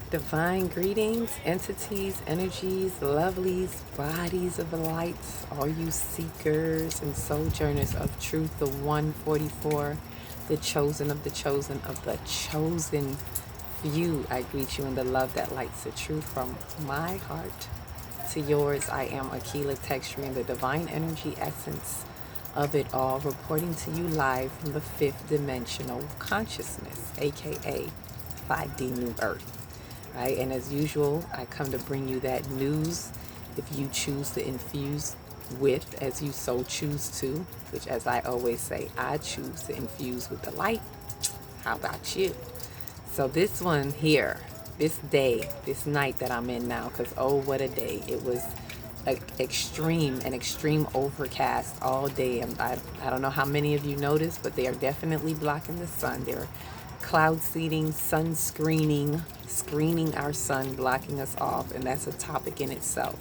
Divine greetings, entities, energies, lovelies, bodies of the lights, all you seekers and sojourners of truth, the 144, the chosen of the chosen of the chosen few. I greet you in the love that lights the truth from my heart to yours. I am Akila Texture, the divine energy essence of it all, reporting to you live from the fifth dimensional consciousness, aka 5D New Earth. Right? And as usual, I come to bring you that news if you choose to infuse with as you so choose to, which, as I always say, I choose to infuse with the light. How about you? So this one here, this day, this night that I'm in now, because oh, what a day. It was an extreme overcast all day. And I don't know how many of you noticed, but they are definitely blocking the sun. They're cloud seeding, sun screening our sun, blocking us off, and that's a topic in itself.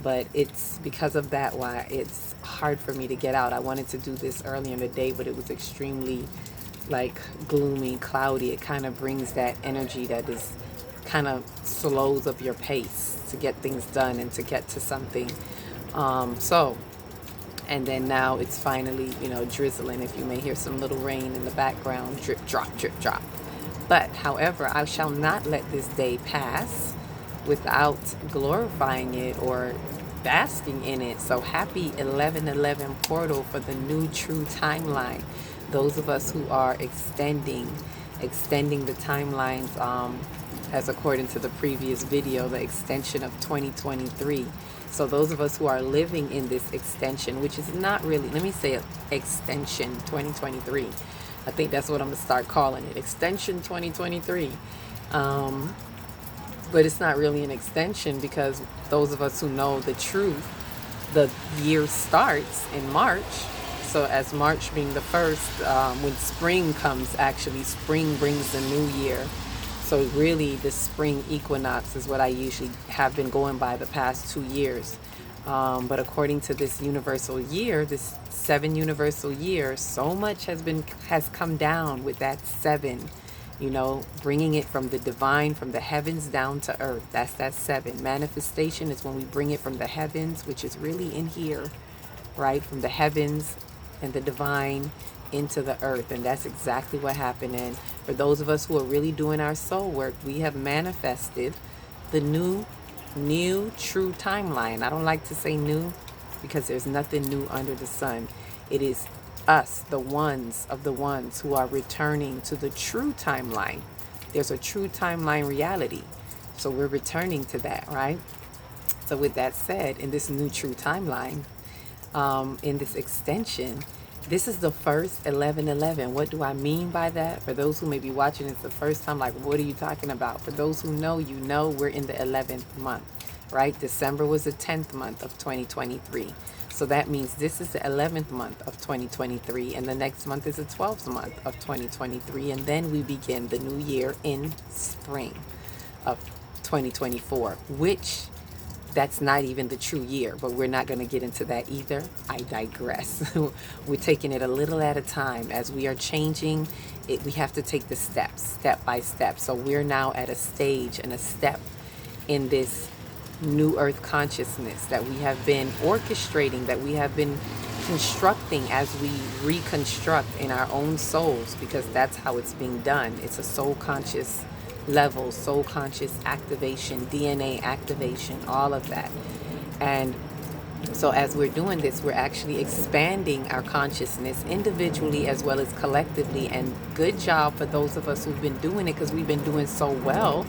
But it's because of that why it's hard for me to get out. I wanted to do this earlier in the day, but it was extremely like gloomy, cloudy. It kind of brings that energy that is kind of slows up your pace to get things done and to get to something. And then now it's finally, drizzling. If you may hear some little rain in the background, drip, drop, drip, drop. But, however, I shall not let this day pass without glorifying it or basking in it. So happy 1111 portal for the new true timeline. Those of us who are extending the timelines, as according to the previous video, the extension of 2023. So those of us who are living in this extension, which is not really, let me say extension 2023. I think that's what I'm going to start calling it, extension 2023. But it's not really an extension because those of us who know the truth, the year starts in March. So as March being the first, when spring comes, actually spring brings the new year. So really the spring equinox is what I usually have been going by the past 2 years. But according to this universal year, this 7 universal year, so much has come down with that 7, bringing it from the divine, from the heavens down to earth. That's that 7. Manifestation is when we bring it from the heavens, which is really in here, right? From the heavens and the divine into the earth. And that's exactly what happened. And for those of us who are really doing our soul work, we have manifested the new true timeline. I don't like to say new because there's nothing new under the sun. It is us, the ones of the ones who are returning to the true timeline. There's a true timeline reality. So we're returning to that, right? So with that said, in this new true timeline, in this extension, this is the first 1111. What do I mean by that? For those who may be watching this the first time, like, what are you talking about? For those who know, we're in the 11th month, right? December was the 10th month of 2023. So that means this is the 11th month of 2023, and the next month is the 12th month of 2023, and then we begin the new year in spring of 2024, which that's not even the true year, but we're not going to get into that either. I digress. We're taking it a little at a time. As we are changing it, we have to take the steps, step by step. So we're now at a stage and a step in this new earth consciousness that we have been orchestrating, that we have been constructing as we reconstruct in our own souls, because that's how it's being done. It's a soul conscious level, soul conscious activation, DNA activation, all of that. And so as we're doing this, we're actually expanding our consciousness individually as well as collectively. And good job for those of us who've been doing it, because we've been doing so well,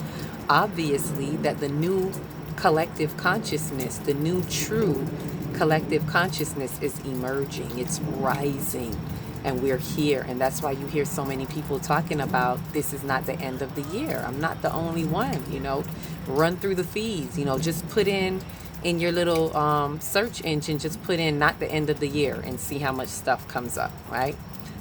obviously, that the new collective consciousness, the new true collective consciousness is emerging. It's rising. And we're here, and that's why you hear so many people talking about this is not the end of the year. I'm not the only one, run through the feeds, just put in your little search engine, just put in not the end of the year and see how much stuff comes up, right?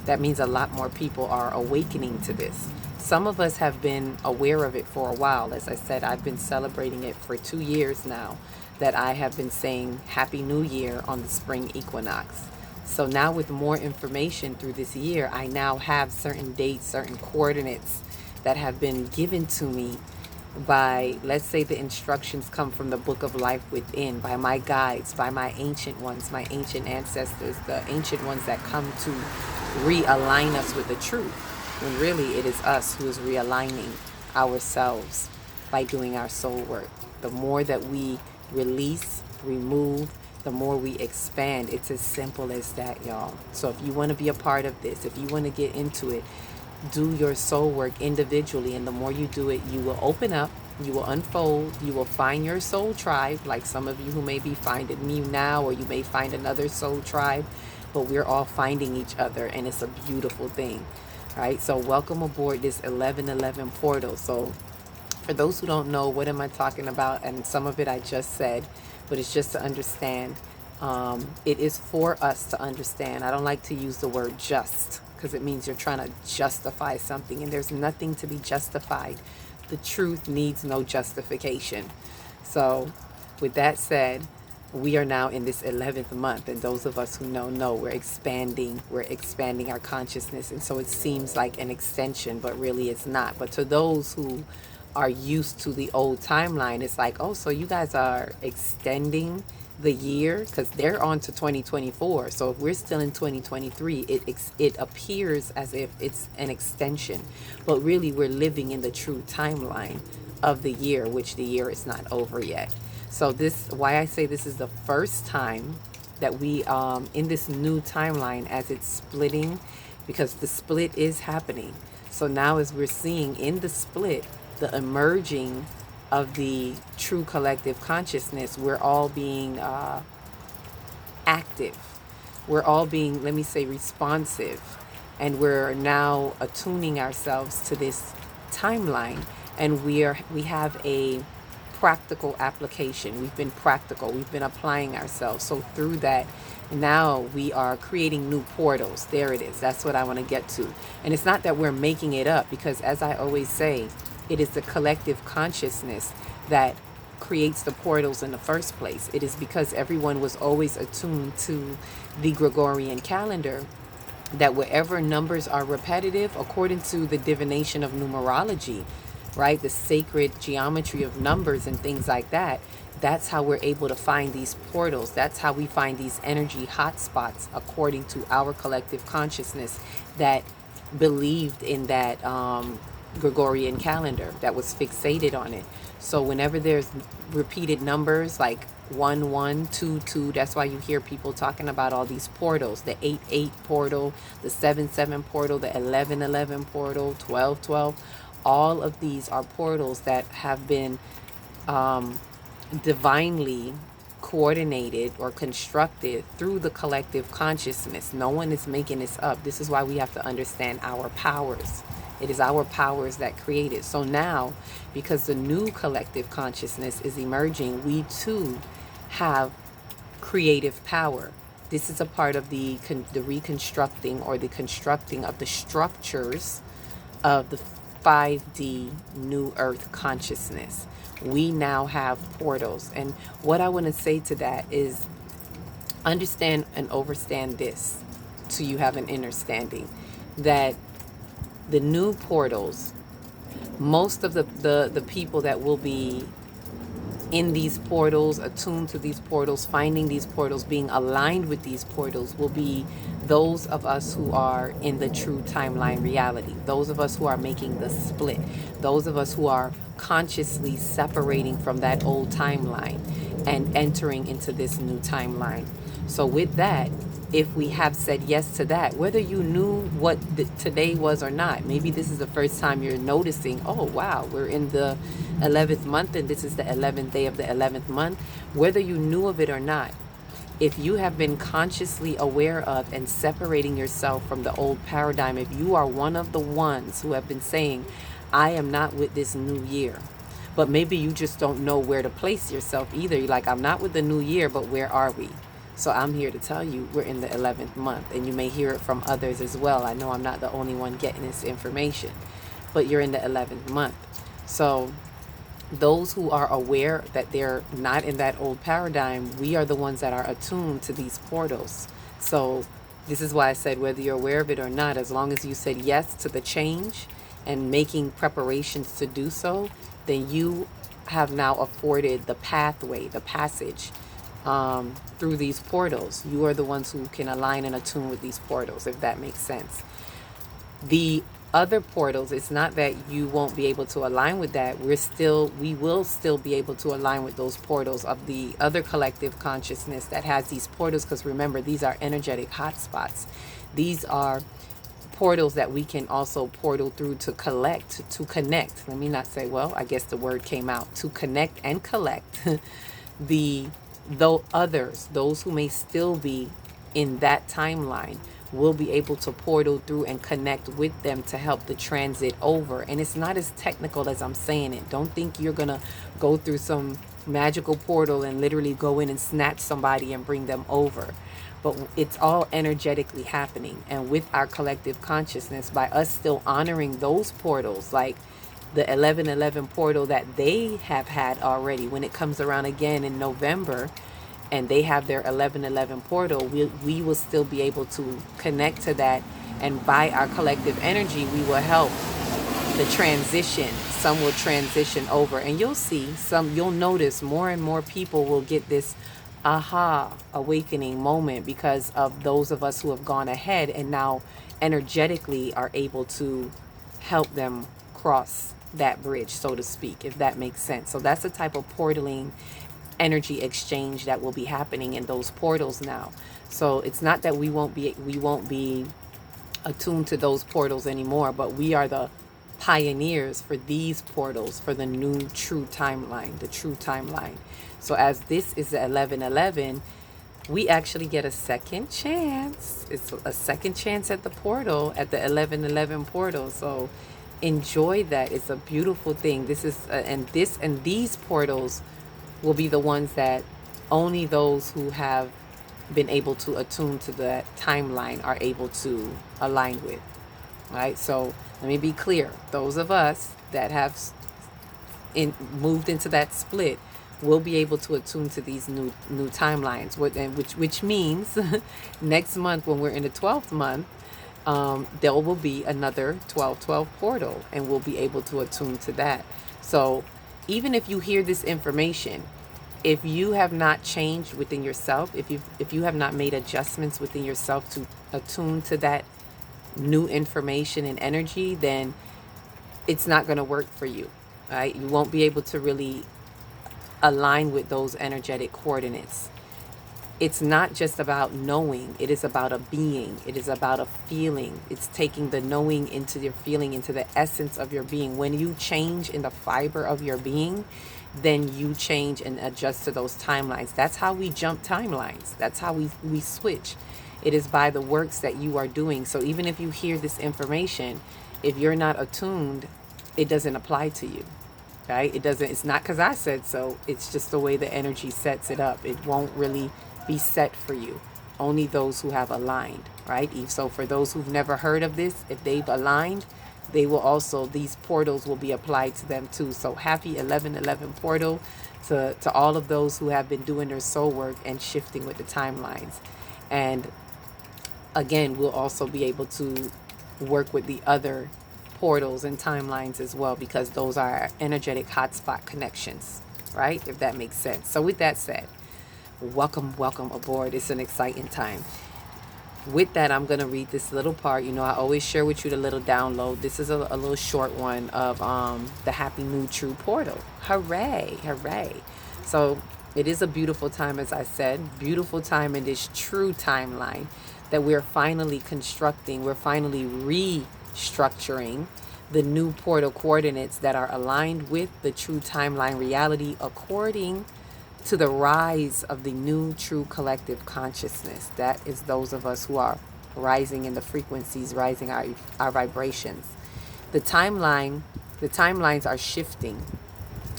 That means a lot more people are awakening to this. Some of us have been aware of it for a while. As I said, I've been celebrating it for 2 years now, that I have been saying Happy New Year on the spring equinox. So now with more information through this year, I now have certain dates, certain coordinates that have been given to me by, let's say the instructions come from the book of life within, by my guides, by my ancient ones, my ancient ancestors, the ancient ones that come to realign us with the truth, when really it is us who is realigning ourselves by doing our soul work. The more that we release, remove, the more we expand. It's as simple as that, y'all. So if you want to be a part of this, if you want to get into it, do your soul work individually, and the more you do it, you will open up, you will unfold, you will find your soul tribe, like some of you who may be finding me now, or you may find another soul tribe, but we're all finding each other, and it's a beautiful thing. Right? So welcome aboard this 1111 portal. So for those who don't know, what am I talking about? And some of it I just said, but it's just to understand. It is for us to understand. I don't like to use the word just, because it means you're trying to justify something, and there's nothing to be justified. The truth needs no justification. So with that said, we are now in this 11th month, and those of us who know we're expanding our consciousness, and so it seems like an extension, but really it's not. But to those who are used to the old timeline, it's like, oh, so you guys are extending the year, because they're on to 2024. So if we're still in 2023, it appears as if it's an extension, but really we're living in the true timeline of the year, which the year is not over yet. So this, why I say this is the first time that we in this new timeline as it's splitting, because the split is happening. So now as we're seeing in the split, the emerging of the true collective consciousness, we're all being active. We're all being, let me say, responsive. And we're now attuning ourselves to this timeline. And we have a practical application. We've been practical. We've been applying ourselves. So through that, now we are creating new portals. There it is. That's what I want to get to. And it's not that we're making it up, because as I always say, it is the collective consciousness that creates the portals in the first place. It is because everyone was always attuned to the Gregorian calendar, that wherever numbers are repetitive, according to the divination of numerology, right, the sacred geometry of numbers and things like that, that's how we're able to find these portals. That's how we find these energy hotspots, according to our collective consciousness that believed in that Gregorian calendar, that was fixated on it. So whenever there's repeated numbers like 1122, that's why you hear people talking about all these portals, the 88 portal, the 77 portal, the 1111 portal, 1212. All of these are portals that have been divinely coordinated or constructed through the collective consciousness. No one is making this up. This is why we have to understand our powers. It is our powers that create it. So now, because the new collective consciousness is emerging, we too have creative power. This is a part of the reconstructing or the constructing of the structures of the 5D New Earth consciousness. We now have portals. And what I want to say to that is, understand and overstand this so you have an understanding that the new portals, most of the people that will be in these portals, attuned to these portals, finding these portals, being aligned with these portals, will be those of us who are in the true timeline reality, those of us who are making the split, those of us who are consciously separating from that old timeline and entering into this new timeline. So with that, if we have said yes to that, whether you knew what today was or not, maybe this is the first time you're noticing, oh wow, we're in the 11th month and this is the 11th day of the 11th month, whether you knew of it or not, if you have been consciously aware of and separating yourself from the old paradigm, if you are one of the ones who have been saying, I am not with this new year, but maybe you just don't know where to place yourself either. You're like, I'm not with the new year, but where are we? So I'm here to tell you we're in the 11th month, and you may hear it from others as well. I know I'm not the only one getting this information, but you're in the 11th month. So those who are aware that they're not in that old paradigm, we are the ones that are attuned to these portals. So this is why I said, whether you're aware of it or not, as long as you said yes to the change and making preparations to do so, then you have now afforded the pathway, the passage through these portals. You are the ones who can align and attune with these portals, if that makes sense. The other portals, it's not that you won't be able to align with that. We will still be able to align with those portals of the other collective consciousness that has these portals, because remember, these are energetic hotspots. These are portals that we can also portal through to connect. Let me not say, well, I guess the word came out, to connect and collect those who may still be in that timeline, will be able to portal through and connect with them to help the transit over. And it's not as technical as I'm saying it. Don't think you're gonna go through some magical portal and literally go in and snatch somebody and bring them over. But it's all energetically happening. And with our collective consciousness, by us still honoring those portals, like the 1111 portal that they have had already, when it comes around again in November, and they have their 1111 portal, we will still be able to connect to that. And by our collective energy, we will help the transition. Some will transition over. And you'll notice more and more people will get this aha awakening moment because of those of us who have gone ahead and now energetically are able to help them cross that bridge, so to speak, if that makes sense. So that's the type of portaling energy exchange that will be happening in those portals now. So it's not that we won't be attuned to those portals anymore, but we are the pioneers for these portals, for the new true timeline, the true timeline. So as this is the 1111, we actually get a second chance. It's a second chance at the portal, at the 1111 portal. So enjoy that. It's a beautiful thing. This is and these portals will be the ones that only those who have been able to attune to that timeline are able to align with. Right? So let me be clear. Those of us that have moved into that split will be able to attune to these new timelines, which means next month when we're in the 12th month, there will be another 1212 portal, and we'll be able to attune to that. So even if you hear this information, if you have not changed within yourself, if you have not made adjustments within yourself to attune to that new information and energy, then it's not going to work for you, right? You won't be able to really align with those energetic coordinates. It's not just about knowing, it is about a being, it is about a feeling. It's taking the knowing into your feeling, into the essence of your being. When you change in the fiber of your being, then you change and adjust to those timelines. That's how we jump timelines. That's how we switch. It is by the works that you are doing. So even if you hear this information, if you're not attuned, it doesn't apply to you. Right? It's not because I said so. It's just the way the energy sets it up. It won't really be set for you. Only those who have aligned, right? So for those who've never heard of this, if they've aligned, they will also, these portals will be applied to them too. So happy 1111 portal to all of those who have been doing their soul work and shifting with the timelines. And again, we'll also be able to work with the other portals and timelines as well, because those are energetic hotspot connections, right? If that makes sense. So with that said, welcome aboard. It's an exciting time. With that, I'm going to read this little part. You know, I always share with you the little download. This is a little short one of the Happy New True Portal. Hooray, hooray. So it is a beautiful time, as I said, beautiful time in this true timeline that we're finally constructing. We're finally restructuring the new portal coordinates that are aligned with the true timeline reality according to the rise of the new true collective consciousness. That is those of us who are rising in the frequencies, rising our vibrations. The timelines are shifting,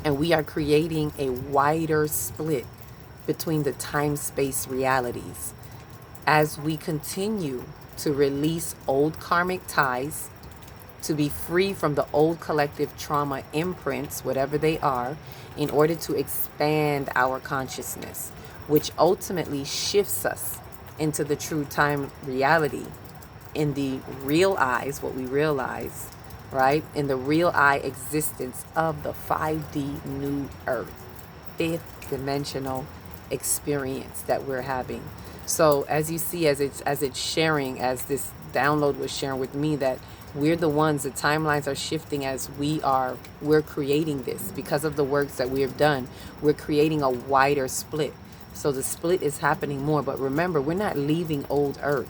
and we are creating a wider split between the time-space realities as we continue to release old karmic ties, to be free from the old collective trauma imprints, whatever they are, in order to expand our consciousness, which ultimately shifts us into the true time reality in the real eyes, what we realize right? In the real eye existence of the 5D new earth, fifth dimensional experience that we're having. So as you see, as it's sharing, as this download was sharing with me, that we're the ones, the timelines are shifting as we're creating this because of the works that we have done. We're creating a wider split. So the split is happening more. But remember, we're not leaving old earth.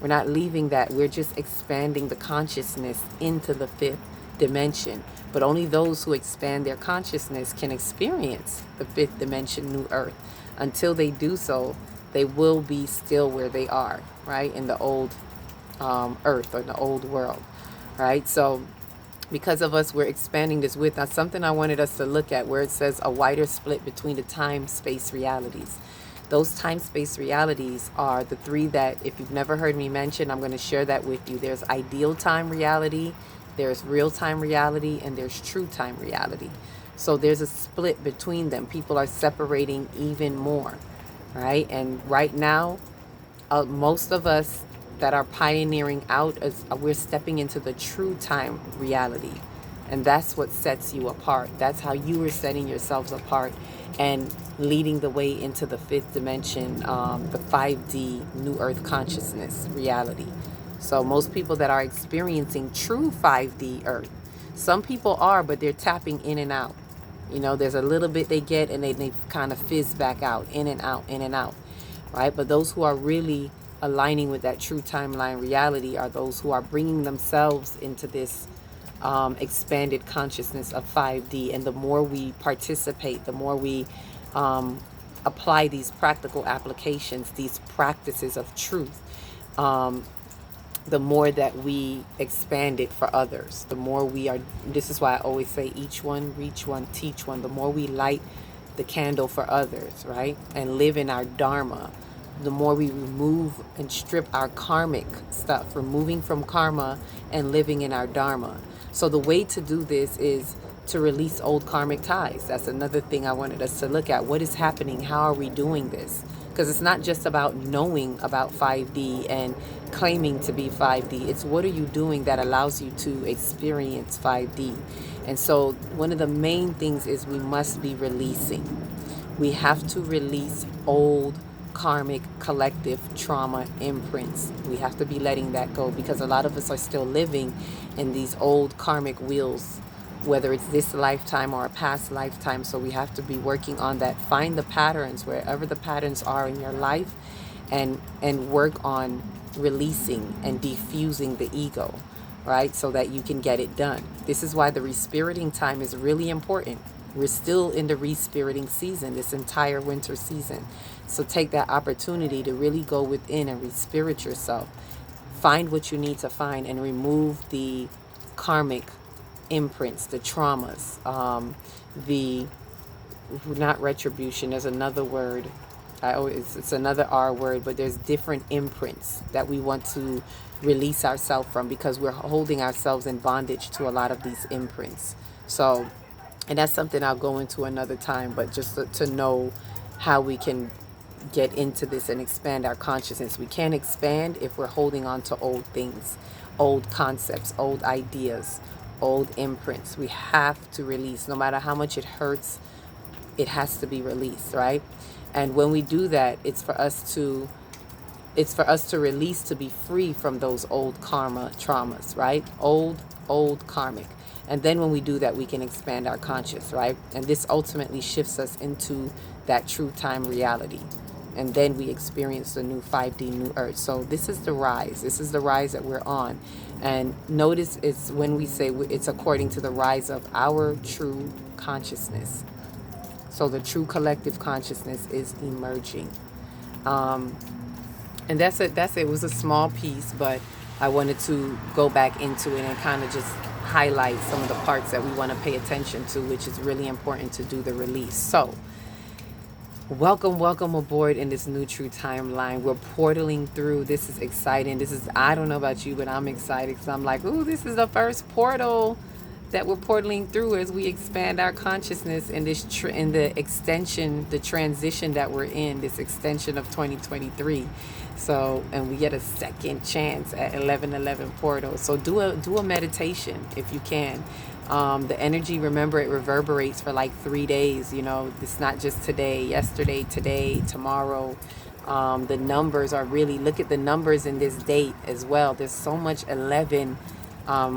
We're not leaving that. We're just expanding the consciousness into the fifth dimension. But only those who expand their consciousness can experience the fifth dimension new earth. Until they do so, they will be still where they are, right? In the old earth or the old world, right? So because of us, we're expanding this with. Now, something I wanted us to look at where it says a wider split between the time-space realities. Those time-space realities are the three that, if you've never heard me mention, I'm going to share that with you. There's ideal time reality, there's real-time reality, and there's true time reality. So there's a split between them. People are separating even more, right? And right now, most of us that are pioneering out, as we're stepping into the true time reality. And that's what sets you apart. That's how you are setting yourselves apart and leading the way into the fifth dimension, the 5D new earth consciousness reality. So most people that are experiencing true 5D earth, some people are, but they're tapping in and out. You know, there's a little bit they get and they kind of fizz back out, in and out, in and out, right? But those who are really aligning with that true timeline reality are those who are bringing themselves into this expanded consciousness of 5D. And the more we participate, the more we apply these practical applications, these practices of truth, the more that we expand it for others, the more we are, this is why I always say each one, reach one, teach one. The more we light the candle for others, right? And live in our Dharma, the more we remove and strip our karmic stuff, removing from karma and living in our Dharma. So the way to do this is to release old karmic ties. That's another thing I wanted us to look at. What is happening? How are we doing this? Because it's not just about knowing about 5D and claiming to be 5D. It's what are you doing that allows you to experience 5D? And so one of the main things is we must be releasing. We have to release old karmic collective trauma imprints. We have to be letting that go because a lot of us are still living in these old karmic wheels, whether it's this lifetime or a past lifetime. So we have to be working on that. Find the patterns wherever the patterns are in your life and work on releasing and defusing the ego, right? So that you can get it done. This is why the respiriting time is really important. We're still in the respiriting season, this entire winter season. So take that opportunity to really go within and respirit yourself. Find what you need to find and remove the karmic imprints, the traumas, the, not retribution, there's another word. It's another R word, but there's different imprints that we want to release ourselves from because we're holding ourselves in bondage to a lot of these imprints. So, and that's something I'll go into another time, but just to know how we can get into this and expand our consciousness. We can't expand if we're holding on to old things, old concepts, old ideas, old imprints. We have to release. No matter how much it hurts, it has to be released, right? And when we do that, it's for us to release, to be free from those old karma traumas, right? Old karmic. And then when we do that, we can expand our conscious, right? And this ultimately shifts us into that true time reality. And then we experience the new 5D new earth. So this is the rise. This is the rise that we're on. And notice it's when we say it's according to the rise of our true consciousness. So the true collective consciousness is emerging. And that's it. It was a small piece, but I wanted to go back into it and kind of just highlight some of the parts that we want to pay attention to, which is really important to do the release. So welcome aboard in this new true timeline. We're portaling through. This is exciting. I don't know about you, but I'm excited because I'm like, ooh, this is the first portal that we're portaling through as we expand our consciousness in this in the extension, the transition that we're in, this extension of 2023. So, and we get a second chance at 1111 portal. So do a meditation if you can. The energy, remember, it reverberates for like 3 days. You know, it's not just today, yesterday, today, tomorrow. The numbers are really, look at the numbers in this date as well. There's so much 11.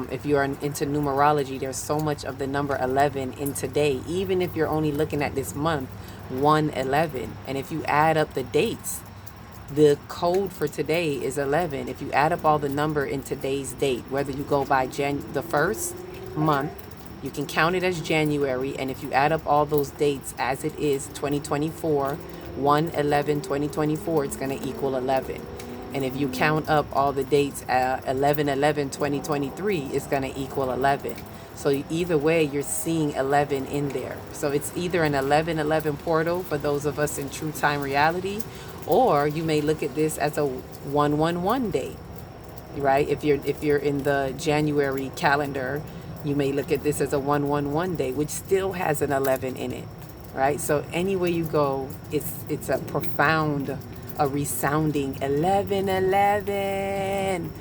If you are into numerology, there's so much of the number 11 in today. Even if you're only looking at this month, 111. And if you add up the dates, the code for today is 11. If you add up all the number in today's date, whether you go by the first month, you can count it as January. And if you add up all those dates as it is 2024, 1/11/2024, it's going to equal 11. And if you count up all the dates 11/11/2023, it's going to equal 11. So either way, you're seeing 11 in there. So it's either an 11/11 portal for those of us in true time reality, or you may look at this as a 111 day, right? If you're in the January calendar, you may look at this as a 111 day, which still has an 11 in it, right? So anywhere you go, it's a profound, a resounding 1111,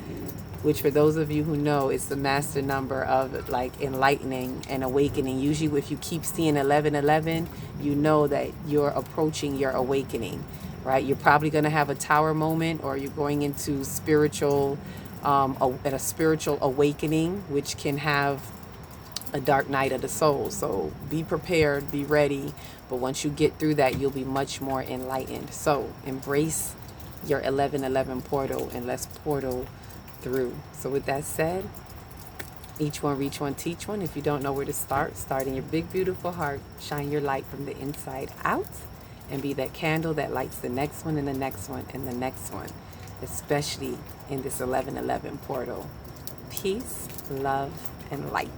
which for those of you who know, is the master number of like enlightening and awakening. Usually if you keep seeing 1111, you know that you're approaching your awakening, right? You're probably going to have a tower moment, or you're going into spiritual, at a spiritual awakening, which can have a dark night of the soul. So be prepared, be ready. But once you get through that, you'll be much more enlightened. So embrace your 1111 portal, and let's portal through. So with that said, each one reach one, teach one. If you don't know where to start in your big, beautiful heart. Shine your light from the inside out, and be that candle that lights the next one and the next one and the next one, especially in this 1111 portal. Peace, love, and light.